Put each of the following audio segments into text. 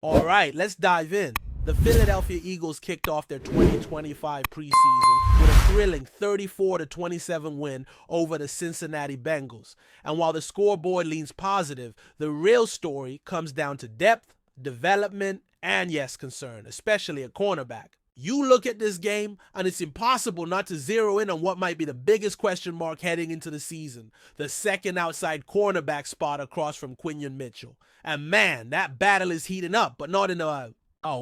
All right, let's dive in. The Philadelphia Eagles kicked off their 2025 preseason with a thrilling 34-27 win over the Cincinnati Bengals. And while the scoreboard leans positive, the real story comes down to depth, development, and yes, concern, especially at cornerback. You look at this game, and it's impossible not to zero in on what might be the biggest question mark heading into the season, the second outside cornerback spot across from Quinyon Mitchell. And man, that battle is heating up, but not in a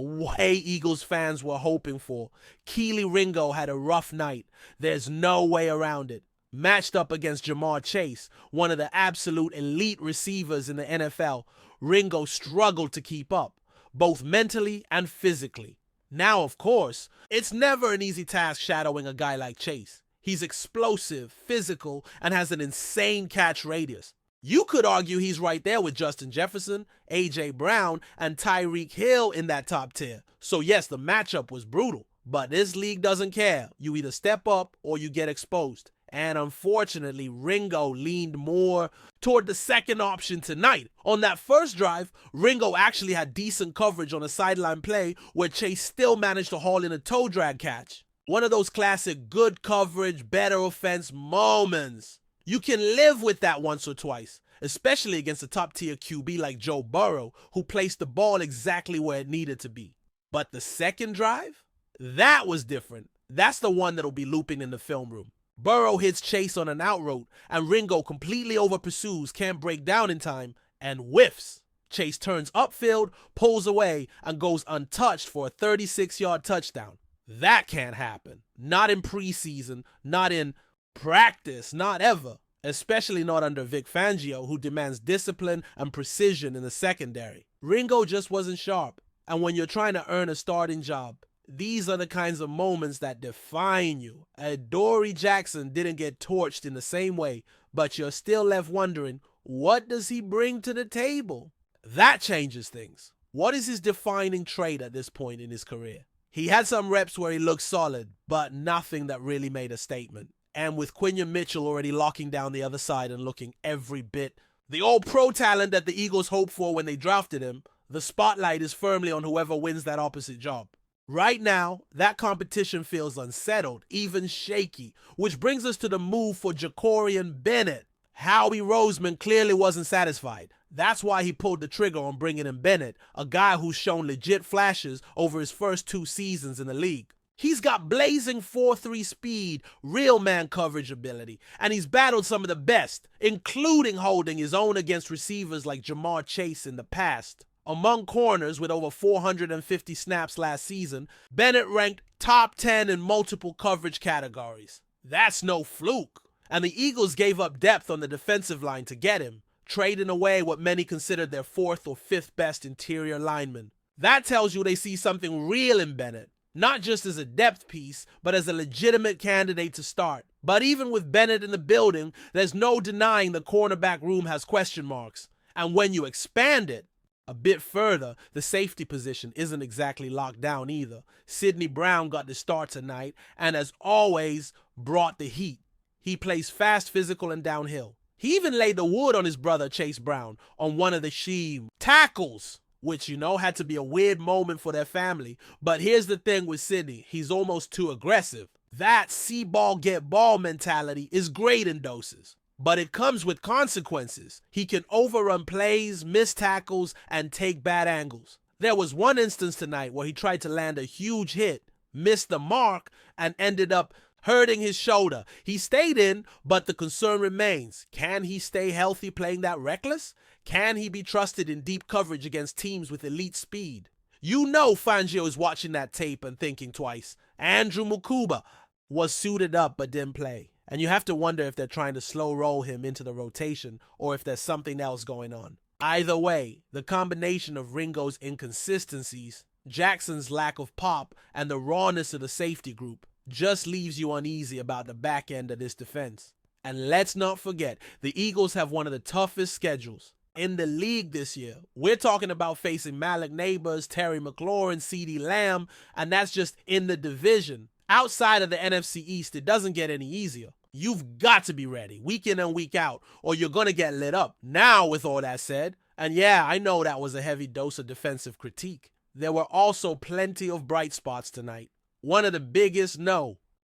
way Eagles fans were hoping for. Keely Ringo had a rough night. There's no way around it. Matched up against Jamar Chase, one of the absolute elite receivers in the NFL, Ringo struggled to keep up, both mentally and physically. Now, of course, it's never an easy task shadowing a guy like Chase. He's explosive, physical, and has an insane catch radius. You could argue he's right there with Justin Jefferson, A.J. Brown, and Tyreek Hill in that top tier. So yes, the matchup was brutal, but this league doesn't care. You either step up or you get exposed. And unfortunately, Ringo leaned more toward the second option tonight. On that first drive, Ringo actually had decent coverage on a sideline play where Chase still managed to haul in a toe drag catch. One of those classic good coverage, better offense moments. You can live with that once or twice, especially against a top-tier QB like Joe Burrow, who placed the ball exactly where it needed to be. But the second drive? That was different. That's the one that'll be looping in the film room. Burrow hits Chase on an out route, and Ringo completely over-pursues, can't break down in time, and whiffs. Chase turns upfield, pulls away, and goes untouched for a 36-yard touchdown. That can't happen. Not in preseason, not in practice, not ever. Especially not under Vic Fangio, who demands discipline and precision in the secondary. Ringo just wasn't sharp. And when you're trying to earn a starting job, these are the kinds of moments that define you. Adoree Jackson didn't get torched in the same way, but you're still left wondering, what does he bring to the table? That changes things. What is his defining trait at this point in his career? He had some reps where he looked solid, but nothing that really made a statement. And with Quinyon Mitchell already locking down the other side and looking every bit the all-pro talent that the Eagles hoped for when they drafted him, the spotlight is firmly on whoever wins that opposite job. Right now, that competition feels unsettled, even shaky, which brings us to the move for Jacorian Bennett. Howie Roseman clearly wasn't satisfied. That's why he pulled the trigger on bringing in Bennett, a guy who's shown legit flashes over his first 2 seasons in the league. He's got blazing 4.3 speed, real man coverage ability, and he's battled some of the best, including holding his own against receivers like Jamar Chase in the past. Among corners with over 450 snaps last season, Bennett ranked top 10 in multiple coverage categories. That's no fluke. And the Eagles gave up depth on the defensive line to get him, trading away what many considered their 4th or 5th best interior lineman. That tells you they see something real in Bennett, not just as a depth piece, but as a legitimate candidate to start. But even with Bennett in the building, there's no denying the cornerback room has question marks. And when you expand it a bit further, the safety position isn't exactly locked down either. Sidney Brown got the start tonight, and as always, brought the heat. He plays fast, physical, and downhill. He even laid the wood on his brother Chase Brown on one of the Sheem tackles, which, had to be a weird moment for their family. But here's the thing with Sidney, he's almost too aggressive. That see ball, get ball mentality is great in doses, but it comes with consequences. He can overrun plays, miss tackles, and take bad angles. There was one instance tonight where he tried to land a huge hit, missed the mark, and ended up hurting his shoulder. He stayed in, but the concern remains. Can he stay healthy playing that reckless? Can he be trusted in deep coverage against teams with elite speed? Fangio is watching that tape and thinking twice. Andrew Mukuba was suited up but didn't play. And you have to wonder if they're trying to slow roll him into the rotation or if there's something else going on. Either way, the combination of Ringo's inconsistencies, Jackson's lack of pop, and the rawness of the safety group just leaves you uneasy about the back end of this defense. And let's not forget, the Eagles have one of the toughest schedules in the league this year. We're talking about facing Malik Neighbors, Terry McLaurin, CeeDee Lamb, and that's just in the division. Outside of the NFC East, it doesn't get any easier. You've got to be ready, week in and week out, or you're going to get lit up. Now, with all that said, And yeah, I know that was a heavy dose of defensive critique. There were also plenty of bright spots tonight. One of the biggest,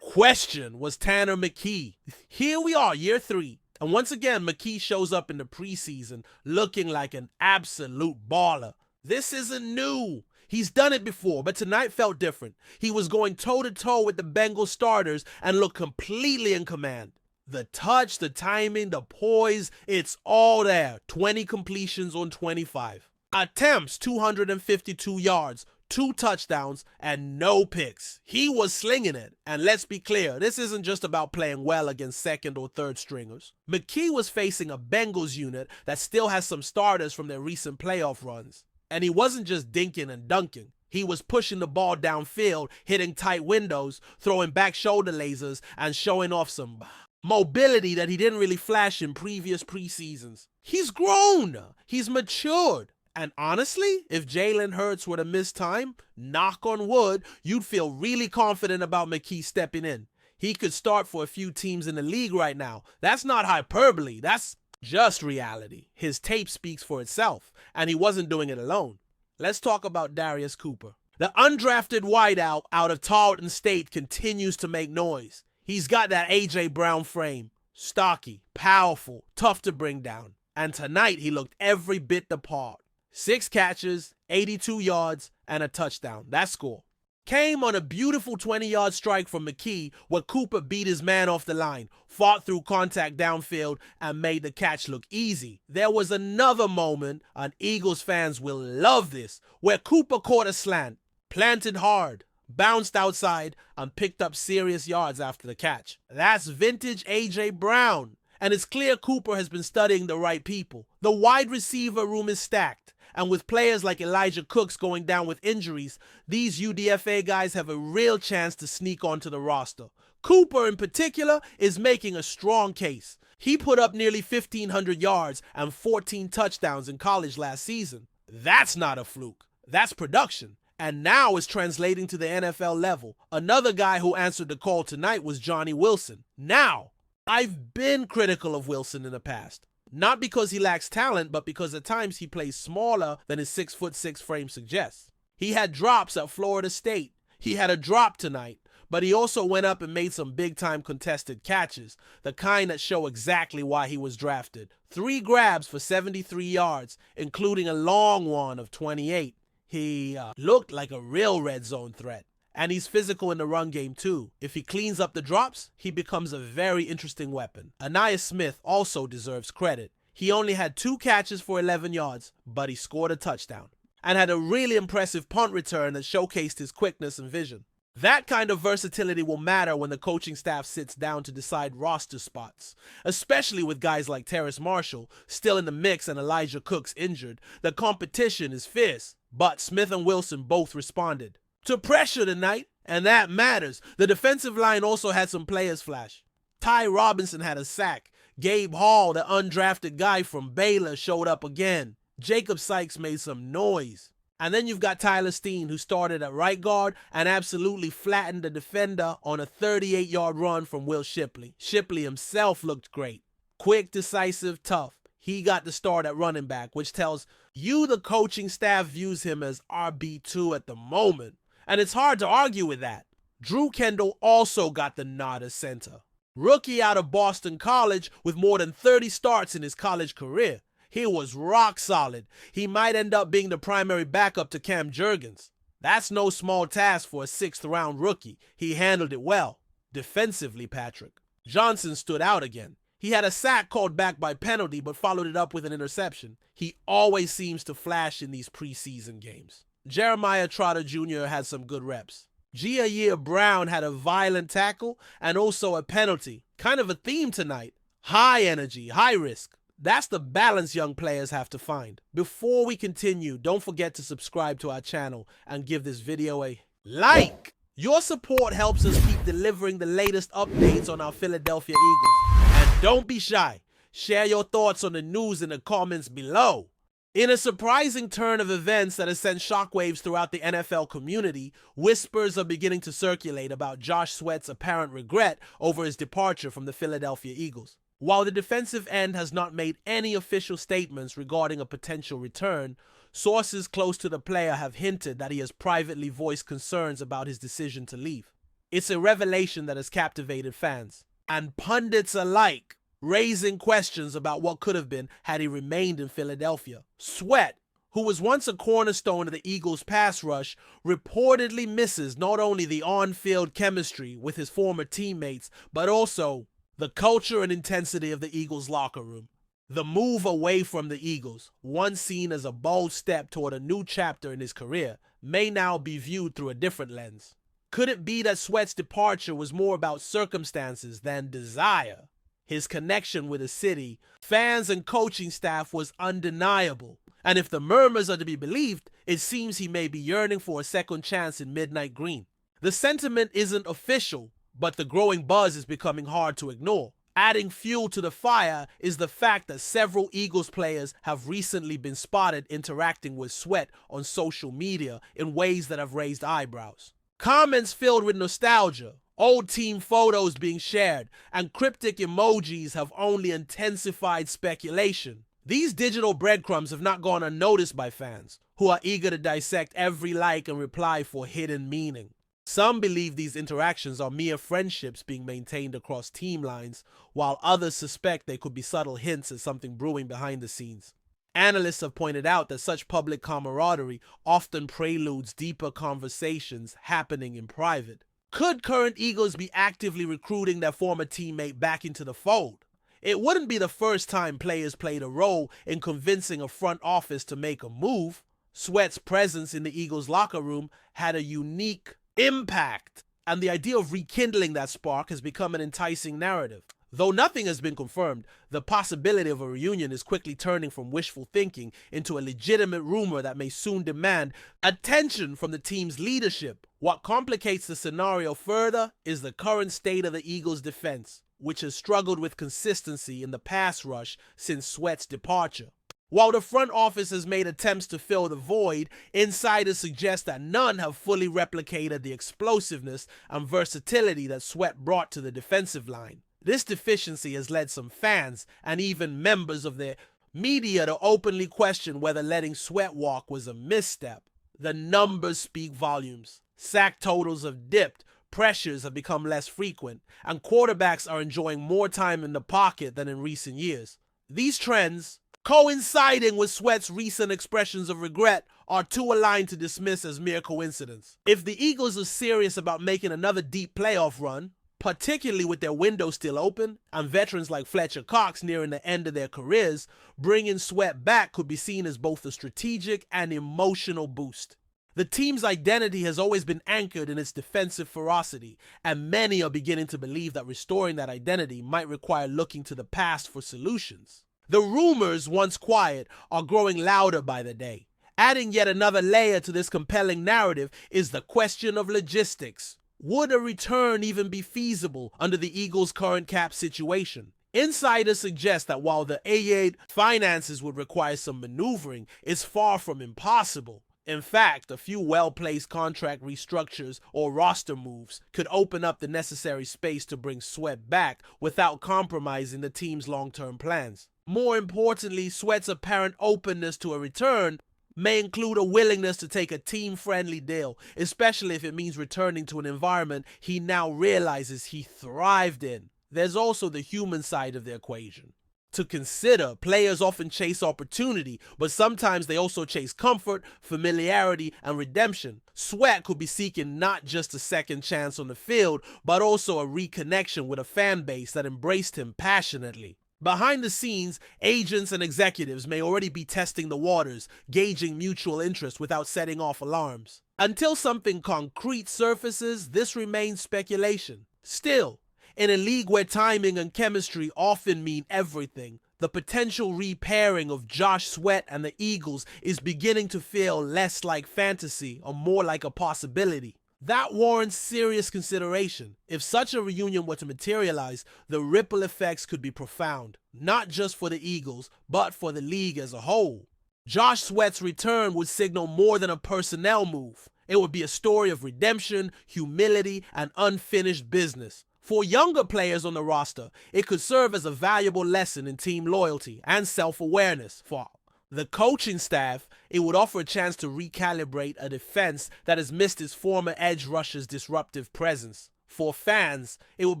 question was Tanner McKee. Here we are, year 3. And once again, McKee shows up in the preseason looking like an absolute baller. This isn't new. He's done it before, but tonight felt different. He was going toe-to-toe with the Bengals starters and looked completely in command. The touch, the timing, the poise, it's all there. 20 completions on 25. Attempts, 252 yards, 2 touchdowns, and no picks. He was slinging it. And let's be clear, this isn't just about playing well against second or third stringers. McKee was facing a Bengals unit that still has some starters from their recent playoff runs. And he wasn't just dinking and dunking. He was pushing the ball downfield, hitting tight windows, throwing back shoulder lasers, and showing off some mobility that he didn't really flash in previous preseasons. He's grown. He's matured. And honestly, if Jalen Hurts were to miss time, knock on wood, you'd feel really confident about McKee stepping in. He could start for a few teams in the league right now. That's not hyperbole. That's just reality. His tape speaks for itself, and he wasn't doing it alone. Let's talk about Darius Cooper. The undrafted wideout out of Tarleton State continues to make noise. He's got that A.J. Brown frame. Stocky, powerful, tough to bring down. And tonight he looked every bit the part. 6 catches, 82 yards, and a touchdown. That score came on a beautiful 20-yard strike from McKee where Cooper beat his man off the line, fought through contact downfield, and made the catch look easy. There was another moment, and Eagles fans will love this, where Cooper caught a slant, planted hard, bounced outside, and picked up serious yards after the catch. That's vintage A.J. Brown. And it's clear Cooper has been studying the right people. The wide receiver room is stacked. And with players like Elijah Cooks going down with injuries, these UDFA guys have a real chance to sneak onto the roster. Cooper, in particular, is making a strong case. He put up nearly 1,500 yards and 14 touchdowns in college last season. That's not a fluke. That's production. And now is translating to the NFL level. Another guy who answered the call tonight was Johnny Wilson. Now, I've been critical of Wilson in the past. Not because he lacks talent, but because at times he plays smaller than his 6'6" frame suggests. He had drops at Florida State. He had a drop tonight, but he also went up and made some big-time contested catches, the kind that show exactly why he was drafted. 3 grabs for 73 yards, including a long one of 28. He looked like a real red zone threat. And he's physical in the run game too. If he cleans up the drops, he becomes a very interesting weapon. Aniyah Smith also deserves credit. He only had 2 catches for 11 yards, but he scored a touchdown. And had a really impressive punt return that showcased his quickness and vision. That kind of versatility will matter when the coaching staff sits down to decide roster spots. Especially with guys like Terrace Marshall still in the mix and Elijah Cooks injured. The competition is fierce, but Smith and Wilson both responded to pressure tonight, and that matters. The defensive line also had some players flash. Ty Robinson had a sack. Gabe Hall, the undrafted guy from Baylor, showed up again. Jacob Sykes made some noise. And then you've got Tyler Steen, who started at right guard and absolutely flattened the defender on a 38-yard run from Will Shipley. Shipley himself looked great. Quick, decisive, tough. He got the start at running back, which tells you the coaching staff views him as RB2 at the moment. And it's hard to argue with that. Drew Kendall also got the nod as center. Rookie out of Boston College with more than 30 starts in his college career. He was rock solid. He might end up being the primary backup to Cam Jurgens. That's no small task for a 6th-round rookie. He handled it well. Defensively, Patrick Johnson stood out again. He had a sack called back by penalty but followed it up with an interception. He always seems to flash in these preseason games. Jeremiah Trotter Jr. had some good reps. Gia Brown had a violent tackle and also a penalty. Kind of a theme tonight. High energy, high risk. That's the balance young players have to find. Before we continue, don't forget to subscribe to our channel and give this video a like. Your support helps us keep delivering the latest updates on our Philadelphia Eagles. And don't be shy. Share your thoughts on the news in the comments below. In a surprising turn of events that has sent shockwaves throughout the NFL community, whispers are beginning to circulate about Josh Sweat's apparent regret over his departure from the Philadelphia Eagles. While the defensive end has not made any official statements regarding a potential return, sources close to the player have hinted that he has privately voiced concerns about his decision to leave. It's a revelation that has captivated fans and pundits alike, raising questions about what could have been had he remained in Philadelphia. Sweat, who was once a cornerstone of the Eagles' pass rush, reportedly misses not only the on-field chemistry with his former teammates, but also the culture and intensity of the Eagles' locker room. The move away from the Eagles, once seen as a bold step toward a new chapter in his career, may now be viewed through a different lens. Could it be that Sweat's departure was more about circumstances than desire? His connection with the city, fans, and coaching staff was undeniable. And if the murmurs are to be believed, it seems he may be yearning for a second chance in Midnight Green. The sentiment isn't official, but the growing buzz is becoming hard to ignore. Adding fuel to the fire is the fact that several Eagles players have recently been spotted interacting with Sweat on social media in ways that have raised eyebrows. Comments filled with nostalgia, old team photos being shared, and cryptic emojis have only intensified speculation. These digital breadcrumbs have not gone unnoticed by fans, who are eager to dissect every like and reply for hidden meaning. Some believe these interactions are mere friendships being maintained across team lines, while others suspect they could be subtle hints at something brewing behind the scenes. Analysts have pointed out that such public camaraderie often preludes deeper conversations happening in private. Could current Eagles be actively recruiting their former teammate back into the fold? It wouldn't be the first time players played a role in convincing a front office to make a move. Sweat's presence in the Eagles' locker room had a unique impact, and the idea of rekindling that spark has become an enticing narrative. Though nothing has been confirmed, the possibility of a reunion is quickly turning from wishful thinking into a legitimate rumor that may soon demand attention from the team's leadership. What complicates the scenario further is the current state of the Eagles' defense, which has struggled with consistency in the pass rush since Sweat's departure. While the front office has made attempts to fill the void, insiders suggest that none have fully replicated the explosiveness and versatility that Sweat brought to the defensive line. This deficiency has led some fans and even members of the media to openly question whether letting Sweat walk was a misstep. The numbers speak volumes. Sack totals have dipped, pressures have become less frequent, and quarterbacks are enjoying more time in the pocket than in recent years. These trends, coinciding with Sweat's recent expressions of regret, are too aligned to dismiss as mere coincidence. If the Eagles are serious about making another deep playoff run, particularly with their window still open and veterans like Fletcher Cox nearing the end of their careers, bringing Sweat back could be seen as both a strategic and emotional boost. The team's identity has always been anchored in its defensive ferocity, and many are beginning to believe that restoring that identity might require looking to the past for solutions. The rumors, once quiet, are growing louder by the day. Adding yet another layer to this compelling narrative is the question of logistics. Would a return even be feasible under the Eagles' current cap situation? Insiders suggest that while the ADMITS finances would require some maneuvering, it's far from impossible. In fact, a few well-placed contract restructures or roster moves could open up the necessary space to bring Sweat back without compromising the team's long-term plans. More importantly, Sweat's apparent openness to a return may include a willingness to take a team-friendly deal, especially if it means returning to an environment he now realizes he thrived in. There's also the human side of the equation to consider. Players often chase opportunity, but sometimes they also chase comfort, familiarity, and redemption. Sweat could be seeking not just a second chance on the field, but also a reconnection with a fan base that embraced him passionately. Behind the scenes, agents and executives may already be testing the waters, gauging mutual interest without setting off alarms. Until something concrete surfaces, this remains speculation. Still, in a league where timing and chemistry often mean everything, the potential repairing of Josh Sweat and the Eagles is beginning to feel less like fantasy or more like a possibility. That warrants serious consideration. If such a reunion were to materialize, the ripple effects could be profound, not just for the Eagles, but for the league as a whole. Josh Sweat's return would signal more than a personnel move. It would be a story of redemption, humility, and unfinished business. For younger players on the roster, it could serve as a valuable lesson in team loyalty and self-awareness. For the coaching staff, it would offer a chance to recalibrate a defense that has missed its former edge rusher's disruptive presence. For fans, it would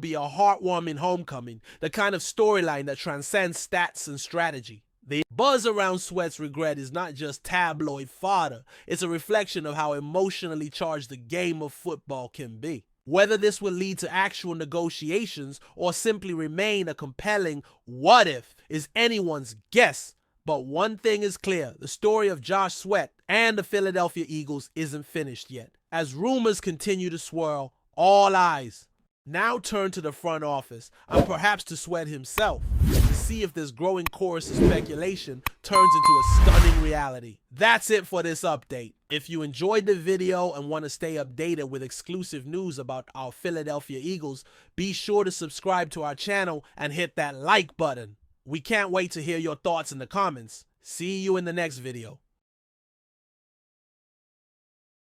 be a heartwarming homecoming, the kind of storyline that transcends stats and strategy. The buzz around Sweat's regret is not just tabloid fodder, it's a reflection of how emotionally charged the game of football can be. Whether this will lead to actual negotiations or simply remain a compelling what if is anyone's guess. But one thing is clear, the story of Josh Sweat and the Philadelphia Eagles isn't finished yet. As rumors continue to swirl, all eyes now turn to the front office and perhaps to Sweat himself to see if this growing chorus of speculation turns into a stunning reality. That's it for this update. If you enjoyed the video and want to stay updated with exclusive news about our Philadelphia Eagles, be sure to subscribe to our channel and hit that like button. We can't wait to hear your thoughts in the comments. See you in the next video.